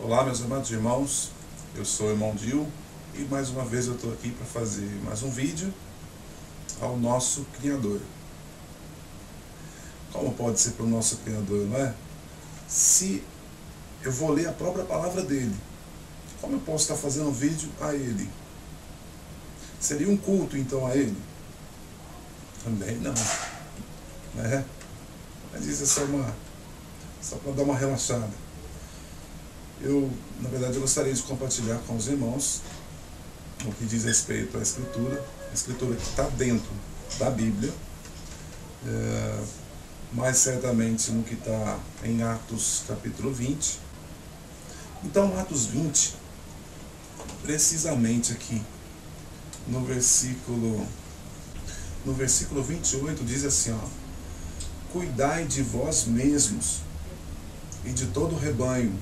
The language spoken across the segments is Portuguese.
Olá, meus amados irmãos, eu sou o irmão Dil e mais uma vez eu estou aqui para fazer mais um vídeo ao nosso Criador. Como pode ser para o nosso Criador, não é? Se eu vou ler a própria palavra dele, como eu posso estar fazendo um vídeo a ele? Seria um culto então a ele? Também não, né? Mas isso é só para dar uma relaxada. Na verdade, eu gostaria de compartilhar com os irmãos o que diz respeito à Escritura, a Escritura que está dentro da Bíblia, mais certamente no que está em Atos capítulo 20. Então, Atos 20, precisamente aqui, no versículo 28, diz assim, ó: cuidai de vós mesmos e de todo o rebanho,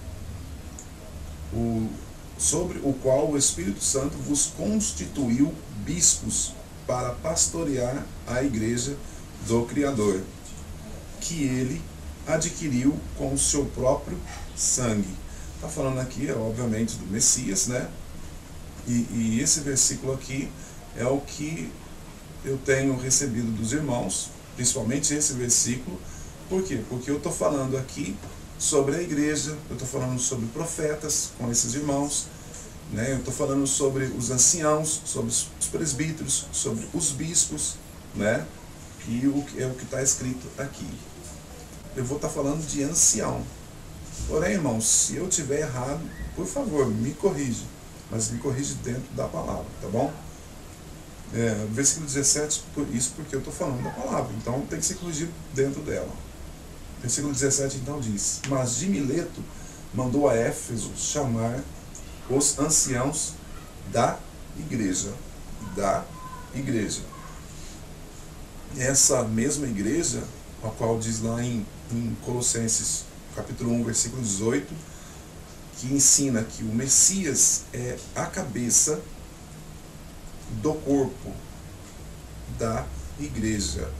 sobre o qual o Espírito Santo vos constituiu bispos para pastorear a igreja do Criador, que ele adquiriu com o seu próprio sangue. Está falando aqui, obviamente, do Messias, né? E esse versículo aqui é o que eu tenho recebido dos irmãos, principalmente esse versículo. Por quê? Porque eu estou falando aqui sobre a igreja, eu estou falando sobre profetas com esses irmãos, né? Eu estou falando sobre os anciãos, sobre os presbíteros, sobre os bispos, né? E é o que está escrito aqui. Eu vou estar falando de ancião. Porém, irmãos, se eu tiver errado, por favor, me corrija, mas me corrija dentro da palavra, tá bom? Versículo 17, isso porque eu estou falando da palavra, então tem que ser corrigido dentro dela. Versículo 17 então diz: mas de Mileto mandou a Éfeso chamar os anciãos da igreja. Essa mesma igreja, a qual diz lá em Colossenses capítulo 1, versículo 18, que ensina que o Messias é a cabeça do corpo da igreja.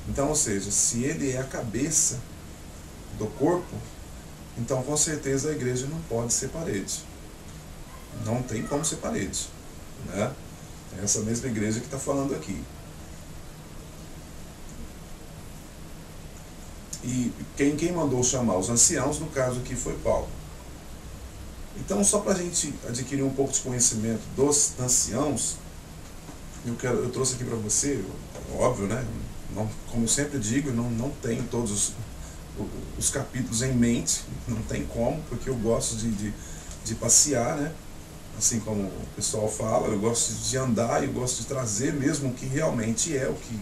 Então, ou seja, se ele é a cabeça do corpo, então com certeza a igreja não pode ser parede. Não tem como ser parede, né? É essa mesma igreja que está falando aqui. E quem mandou chamar os anciãos, no caso aqui, foi Paulo. Então, só para a gente adquirir um pouco de conhecimento dos anciãos, eu trouxe aqui para você, óbvio, né? Não, como eu sempre digo, não tenho todos os capítulos em mente, não tem como, porque eu gosto de passear, né? Assim como o pessoal fala, eu gosto de andar, eu gosto de trazer mesmo o que realmente é, o que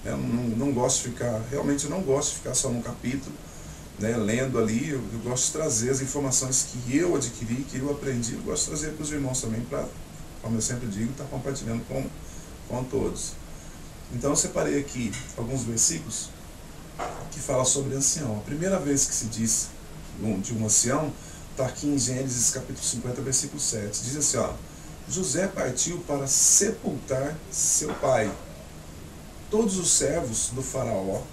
eu não gosto de ficar, realmente eu não gosto de ficar só num capítulo, né, lendo ali. Eu gosto de trazer as informações que eu adquiri, que eu aprendi, eu gosto de trazer para os irmãos também, para, como eu sempre digo, estar compartilhando com todos. Então eu separei aqui alguns versículos que falam sobre ancião. A primeira vez que se diz de um ancião está aqui em Gênesis capítulo 50, versículo 7. Diz assim, ó: José partiu para sepultar seu pai. Todos os servos do faraó,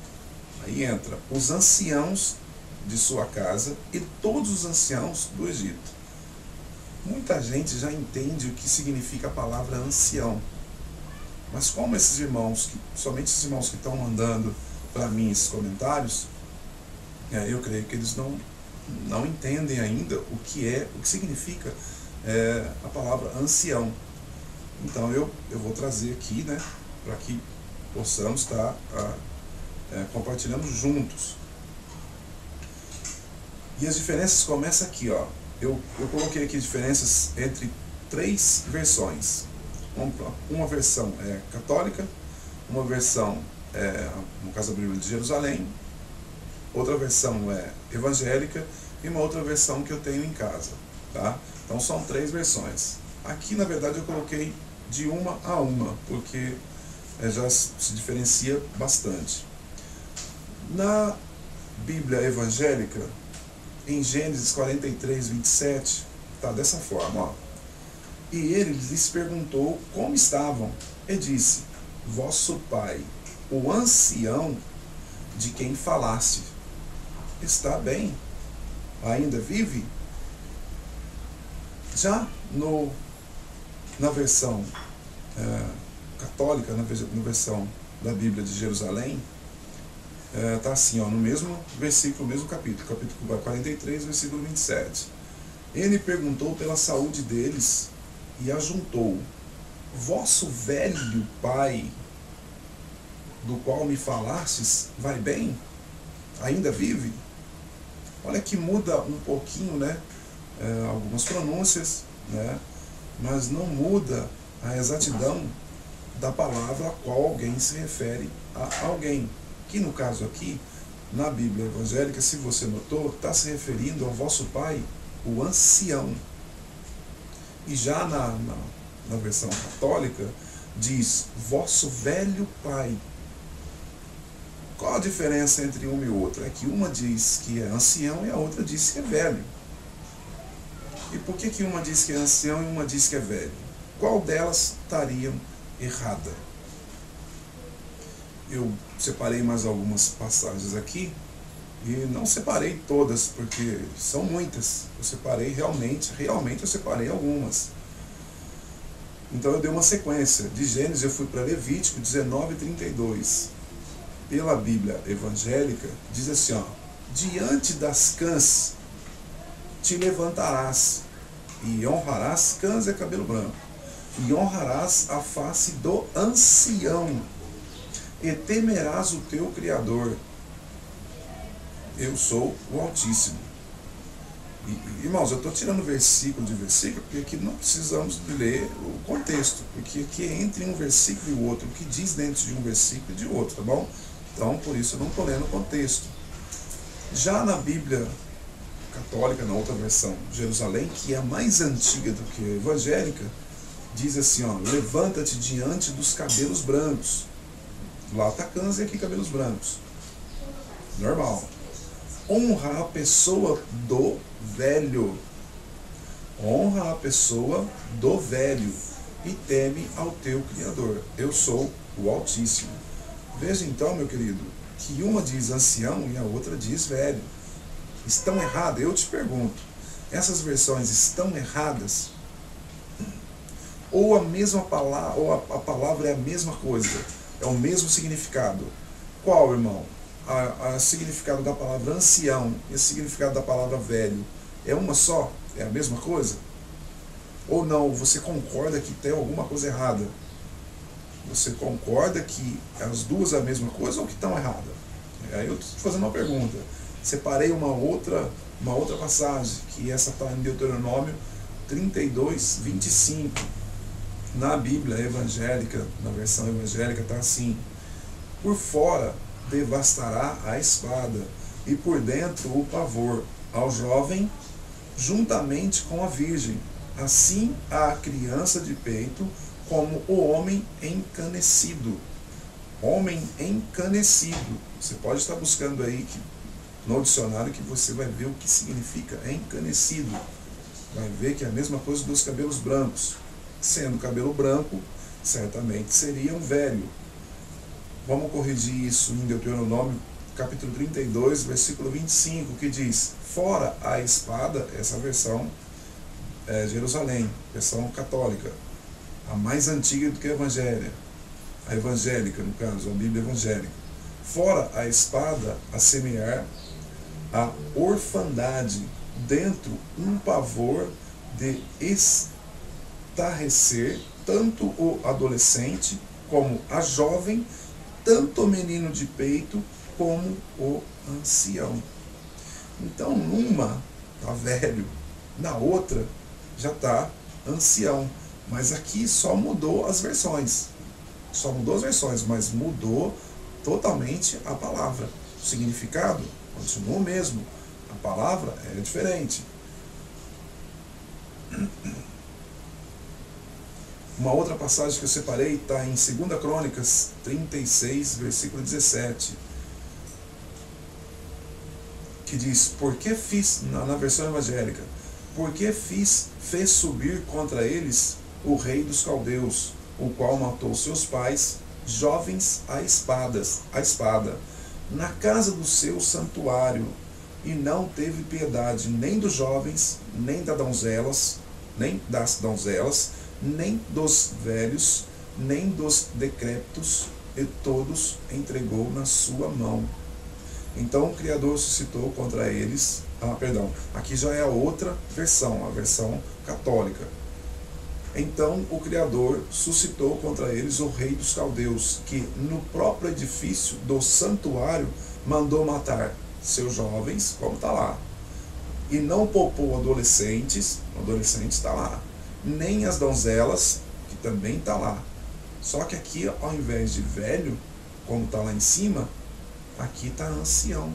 aí entra os anciãos de sua casa e todos os anciãos do Egito. Muita gente já entende o que significa a palavra ancião. Mas como esses irmãos, somente esses irmãos que estão mandando para mim esses comentários, eu creio que eles não entendem ainda o que significa a palavra ancião. Então eu vou trazer aqui, né, para que possamos estar compartilhando juntos. E as diferenças começam aqui, ó. Eu coloquei aqui diferenças entre 3 versões. Uma versão é católica, uma versão no caso da Bíblia de Jerusalém, outra versão é evangélica e uma outra versão que eu tenho em casa, tá? Então são 3 versões. Aqui na verdade eu coloquei de uma a uma, porque já se diferencia bastante. Na Bíblia evangélica, em Gênesis 43, 27, está dessa forma, ó: e ele lhes perguntou como estavam, e disse: vosso pai, o ancião de quem falaste, está bem? Ainda vive? Já na versão católica, na versão da Bíblia de Jerusalém, está assim, no mesmo versículo, mesmo capítulo 43, versículo 27. Ele perguntou pela saúde deles e ajuntou: vosso velho pai, do qual me falastes, vai bem? Ainda vive? Olha que muda um pouquinho, né? Algumas pronúncias, né? Mas não muda a exatidão da palavra a qual alguém se refere a alguém. Que no caso aqui, na Bíblia evangélica, se você notou, está se referindo ao vosso pai, o ancião. E já na versão católica, diz vosso velho pai. Qual a diferença entre uma e outra? É que uma diz que é ancião e a outra diz que é velho. E por que uma diz que é ancião e uma diz que é velho? Qual delas estariam errada? Eu separei mais algumas passagens aqui, e não separei todas, porque são muitas. Eu separei realmente eu separei algumas. Então eu dei uma sequência. De Gênesis eu fui para Levítico 19:32. Pela Bíblia evangélica, diz assim, diante das cãs te levantarás, e honrarás, cãs é cabelo branco, e honrarás a face do ancião, e temerás o teu Criador. Eu sou o Altíssimo. Irmãos, eu estou tirando versículo de versículo, porque aqui não precisamos ler o contexto, porque aqui entre um versículo e o outro, o que diz dentro de um versículo e de outro, tá bom? Então, por isso eu não estou lendo o contexto. Já na Bíblia católica, na outra versão, Jerusalém, que é a mais antiga do que a evangélica, diz assim, levanta-te diante dos cabelos brancos. Lá está cãs e aqui cabelos brancos. Normal. Honra a pessoa do velho. Honra a pessoa do velho e teme ao teu Criador. Eu sou o Altíssimo. Veja então, meu querido, que uma diz ancião e a outra diz velho. Estão erradas? Eu te pergunto. Essas versões estão erradas? Ou a mesma palavra, ou a palavra é a mesma coisa? É o mesmo significado? Qual, irmão? O significado da palavra ancião e o significado da palavra velho é uma só? É a mesma coisa? Ou não, você concorda que tem alguma coisa errada? Você concorda que as duas é a mesma coisa ou que estão erradas? Aí eu estou te fazendo uma pergunta. Separei uma outra passagem, que essa está em Deuteronômio 32:25. Na Bíblia evangélica, na versão evangélica, está assim: por fora devastará a espada, e por dentro o pavor ao jovem, juntamente com a virgem, assim a criança de peito, como o homem encanecido. Homem encanecido. Você pode estar buscando aí no dicionário, que você vai ver o que significa encanecido. Vai ver que é a mesma coisa dos cabelos brancos. Sendo cabelo branco, certamente seria um velho. Vamos corrigir isso em Deuteronômio, capítulo 32, versículo 25, que diz: fora a espada, essa versão é Jerusalém, versão católica, a mais antiga do que a evangélica, no caso, a Bíblia evangélica. Fora a espada, a semear a orfandade, dentro um pavor de estarrecer tanto o adolescente como a jovem, tanto o menino de peito como o ancião. Então, numa está velho, na outra já está ancião. Mas aqui só mudou as versões. Só mudou as versões, mas mudou totalmente a palavra. O significado continua o mesmo. A palavra é diferente. Uma outra passagem que eu separei está em 2 Crônicas 36, versículo 17. Que diz: porque fiz, na versão evangélica, porque fez subir contra eles o rei dos caldeus, o qual matou seus pais, jovens a espada, na casa do seu santuário, e não teve piedade nem dos jovens, nem das donzelas, nem das donzelas, nem dos velhos, nem dos decrépitos, e todos entregou na sua mão. Então o Criador suscitou contra eles, aqui já é a outra versão, a versão católica. Então o Criador suscitou contra eles o rei dos caldeus, que no próprio edifício do santuário mandou matar seus jovens, como está lá, e não poupou adolescentes está lá, nem as donzelas, que também está lá. Só que aqui, ao invés de velho, como está lá em cima, aqui está ancião.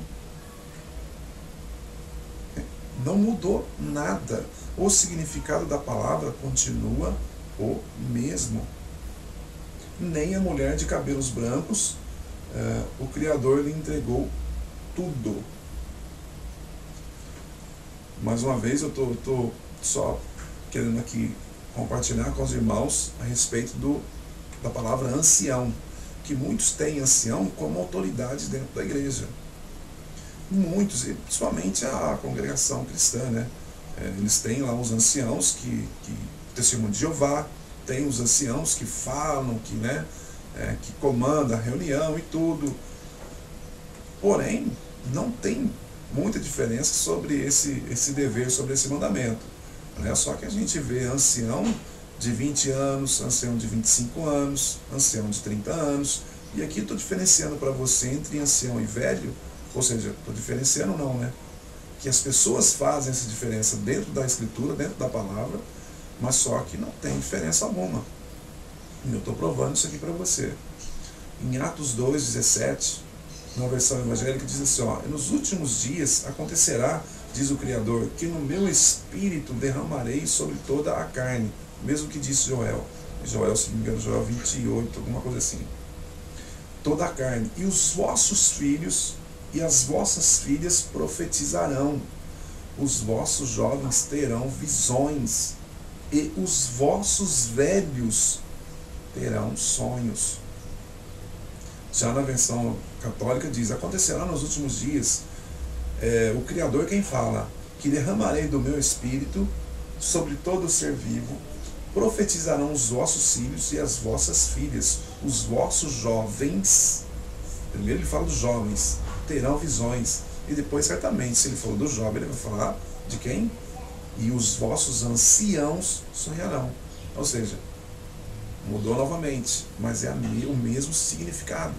Não mudou nada. O significado da palavra continua o mesmo. Nem a mulher de cabelos brancos, o Criador lhe entregou tudo. Mais uma vez, eu estou só querendo aqui compartilhar com os irmãos a respeito da palavra ancião, que muitos têm ancião como autoridade dentro da igreja. Muitos, e principalmente a congregação cristã, né? Eles têm lá os anciãos que testemunham de Jeová, tem os anciãos que falam, que comandam a reunião e tudo. Porém, não tem muita diferença sobre esse dever, sobre esse mandamento. Né? Só que a gente vê ancião de 20 anos, ancião de 25 anos, ancião de 30 anos, e aqui estou diferenciando para você entre ancião e velho, ou seja, estou diferenciando não, né? Que as pessoas fazem essa diferença dentro da Escritura, dentro da palavra, mas só que não tem diferença alguma. E eu estou provando isso aqui para você. Em Atos 2,17, na versão evangélica, diz assim, nos últimos dias acontecerá, diz o Criador, que no meu Espírito derramarei sobre toda a carne, mesmo que disse Joel, se não me engano, Joel 28, alguma coisa assim. Toda a carne, e os vossos filhos e as vossas filhas profetizarão, os vossos jovens terão visões, e os vossos velhos terão sonhos. Já na versão católica diz, acontecerá nos últimos dias, o Criador quem fala, que derramarei do meu Espírito sobre todo o ser vivo, profetizarão os vossos filhos e as vossas filhas, os vossos jovens, primeiro ele fala dos jovens, terão visões, e depois certamente, se ele falou do jovem, ele vai falar de quem? E os vossos anciãos sonharão. Ou seja, mudou novamente, mas é o mesmo significado,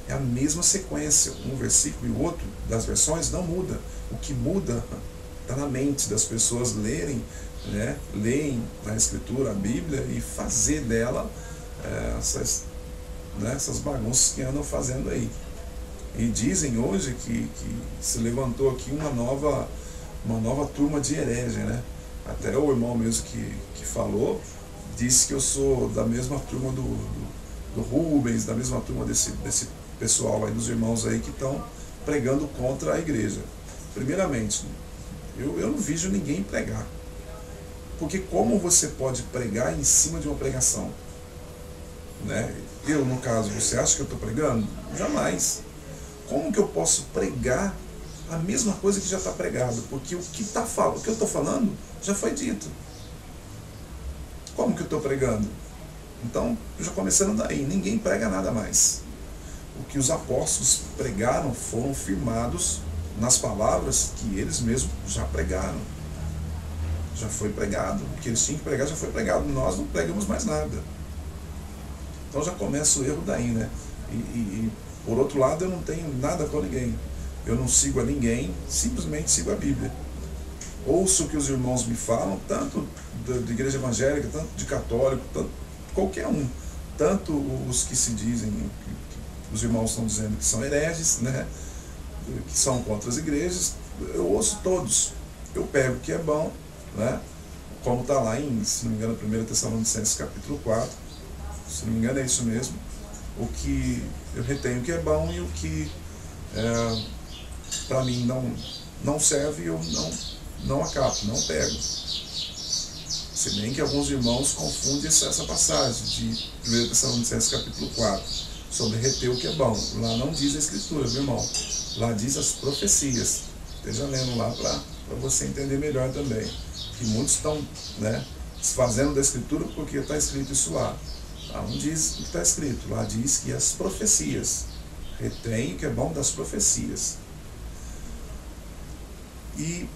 é a mesma sequência, um versículo e o outro das versões não muda. O que muda está na mente das pessoas lerem, né, leem na Escritura, a Bíblia, e fazer dela essas bagunças que andam fazendo aí. E dizem hoje que se levantou aqui uma nova turma de herege, né? Até o irmão mesmo que falou, disse que eu sou da mesma turma do Rubens, da mesma turma desse pessoal aí, dos irmãos aí que estão pregando contra a igreja. Primeiramente, eu não vejo ninguém pregar. Porque como você pode pregar em cima de uma pregação? Né? Eu, no caso, você acha que eu estou pregando? Jamais. Como que eu posso pregar a mesma coisa que já está pregado? Porque o que eu estou falando já foi dito. Como que eu estou pregando? Então, já começando daí, ninguém prega nada mais. O que os apóstolos pregaram foram firmados nas palavras que eles mesmos já pregaram. Já foi pregado. O que eles tinham que pregar já foi pregado. Nós não pregamos mais nada. Então já começa o erro daí, né? E por outro lado, eu não tenho nada com ninguém. Eu não sigo a ninguém, simplesmente sigo a Bíblia. Ouço o que os irmãos me falam, tanto da igreja evangélica, tanto de católico, tanto qualquer um. Tanto os que se dizem, que os irmãos estão dizendo que são hereges, né? Que são contra as igrejas, eu ouço todos. Eu pego o que é bom, né? Como está lá em, se não me engano, 1 Tessalonicenses capítulo 4, se não me engano é isso mesmo, o que eu retenho que é bom e o que para mim não serve, eu não acato, não pego. Se bem que alguns irmãos confundem essa passagem de 1 Tessalonicenses capítulo 4, sobre reter o que é bom. Lá não diz a Escritura, meu irmão. Lá diz as profecias. Esteja lendo lá para você entender melhor também. que muitos estão, né, desfazendo da Escritura porque está escrito isso lá. Lá não diz o que está escrito, lá diz que as profecias, retém o que é bom das profecias. E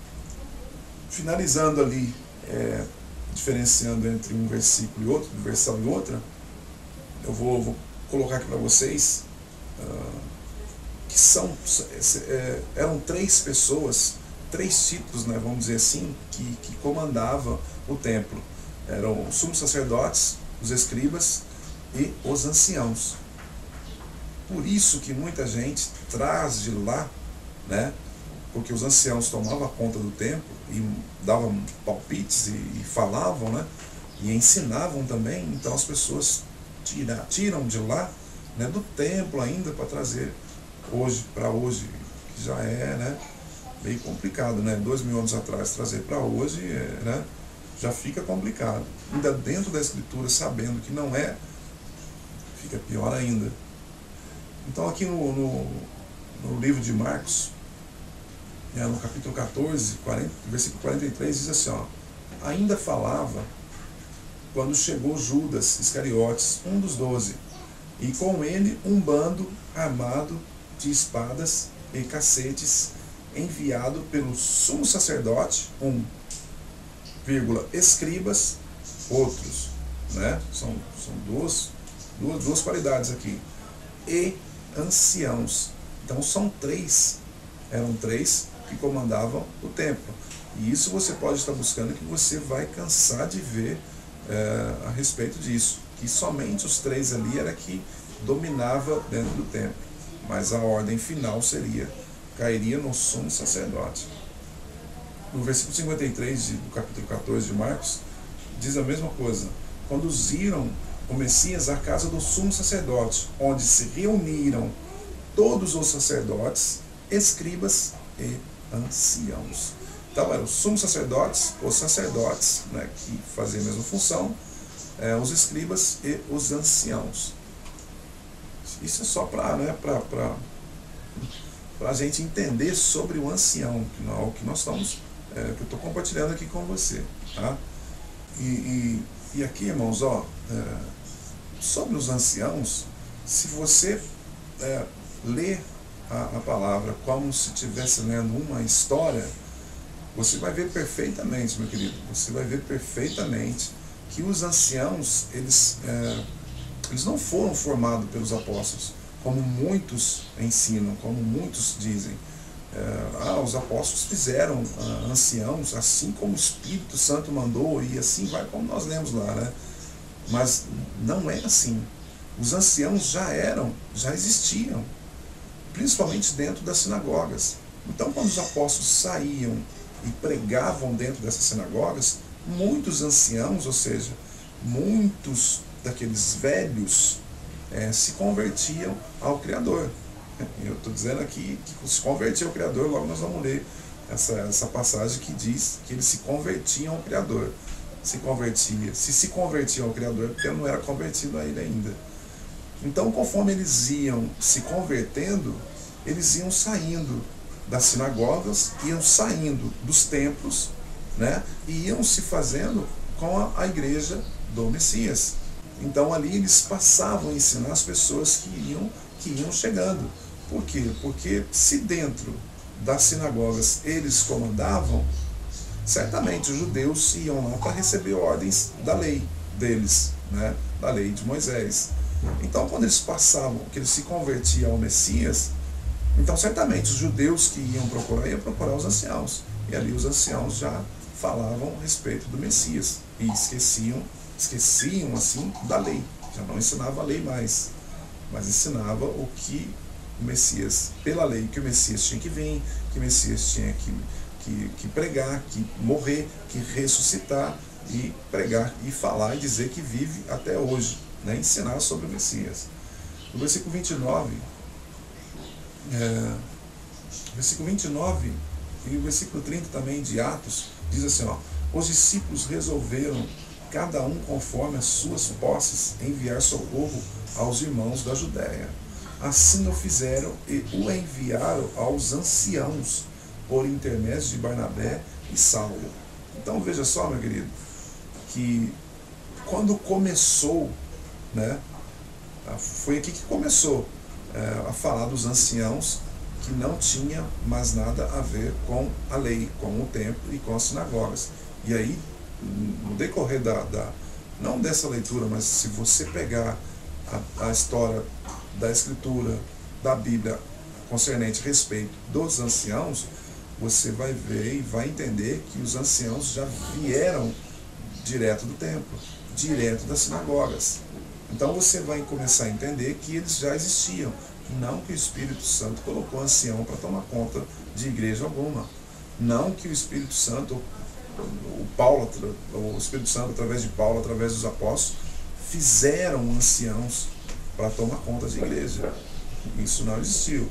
finalizando ali, diferenciando entre um versículo e outro, uma versão e outra, eu vou colocar aqui para vocês que eram 3 pessoas, 3 títulos, né, vamos dizer assim, que comandavam o templo. Eram os sumos sacerdotes, os escribas e os anciãos. Por isso que muita gente traz de lá, né, porque os anciãos tomavam conta do templo e davam palpites e falavam, né, e ensinavam também. Então as pessoas tiram de lá, né, do templo ainda para trazer hoje, para hoje, que já é, né, meio complicado, né? 2000 anos atrás trazer para hoje, né, já fica complicado. Ainda dentro da Escritura, sabendo que não é, fica pior ainda. Então aqui no livro de Marcos, no capítulo 14, versículo 43, diz assim, ó: ainda falava quando chegou Judas Iscariotes, um dos 12, e com ele um bando armado de espadas e cacetes, enviado pelo sumo sacerdote, escribas, outros, né? São duas qualidades aqui, e anciãos. Então eram três que comandavam o templo. E isso você pode estar buscando, que você vai cansar de ver a respeito disso, que somente os 3 ali era que dominava dentro do templo, mas a ordem final cairia no sumo sacerdote. No versículo 53 do capítulo 14 de Marcos, diz a mesma coisa: conduziram o Messias à casa do sumo sacerdote, onde se reuniram todos os sacerdotes, escribas e anciãos. Então eram os sumos sacerdotes, os sacerdotes, né, que faziam a mesma função, os escribas e os anciãos. Isso é só para, né, a gente entender sobre o ancião, que é o que nós estamos, que eu estou compartilhando aqui com você. Tá? E aqui, irmãos, sobre os anciãos, se você ler a palavra como se estivesse lendo uma história, você vai ver perfeitamente, meu querido, você vai ver perfeitamente que os anciãos, eles não foram formados pelos apóstolos, como muitos ensinam, como muitos dizem. Os apóstolos fizeram anciãos, assim como o Espírito Santo mandou, e assim vai, como nós lemos lá, né? Mas não é assim. Os anciãos já existiam, principalmente dentro das sinagogas. Então, quando os apóstolos saíam e pregavam dentro dessas sinagogas, muitos anciãos, ou seja, muitos daqueles velhos, se convertiam ao Criador. Eu estou dizendo aqui que se convertia ao Criador, logo nós vamos ler essa passagem que diz que eles se convertiam ao Criador. Se convertiam ao Criador, porque não era convertido a Ele ainda. Então, conforme eles iam se convertendo, eles iam saindo das sinagogas, iam saindo dos templos, né, e iam se fazendo com a igreja do Messias. Então ali eles passavam a ensinar as pessoas que iam chegando. Por quê? Porque se dentro das sinagogas eles comandavam, certamente os judeus iam lá para receber ordens da lei deles, né, da lei de Moisés. Então quando eles passavam, que eles se convertiam ao Messias, então certamente os judeus que iam procurar os anciãos. E ali os anciãos já falavam a respeito do Messias e esqueciam assim da lei. Já não ensinava a lei mais, mas ensinava o que o Messias, pela lei, que o Messias tinha que vir, que o Messias tinha que pregar, que morrer, que ressuscitar e pregar e falar e dizer que vive até hoje, né? Ensinar sobre o Messias. No versículo 29, e o versículo 30 também de Atos, diz assim, os discípulos resolveram, cada um conforme as suas posses, enviar socorro aos irmãos da Judéia. Assim o fizeram e o enviaram aos anciãos, por intermédio de Barnabé e Saulo. Então veja só, meu querido, que quando começou, né, foi aqui que começou a falar dos anciãos, que não tinha mais nada a ver com a lei, com o templo e com as sinagogas. E aí, no decorrer não dessa leitura, mas se você pegar a história da Escritura, da Bíblia, concernente a respeito dos anciãos, você vai ver e vai entender que os anciãos já vieram direto do templo, direto das sinagogas. Então você vai começar a entender que eles já existiam, não que o Espírito Santo colocou ancião para tomar conta de igreja alguma, não que o Espírito Santo, o Espírito Santo através de Paulo, através dos apóstolos, fizeram anciãos para tomar conta de igreja. Isso não existiu.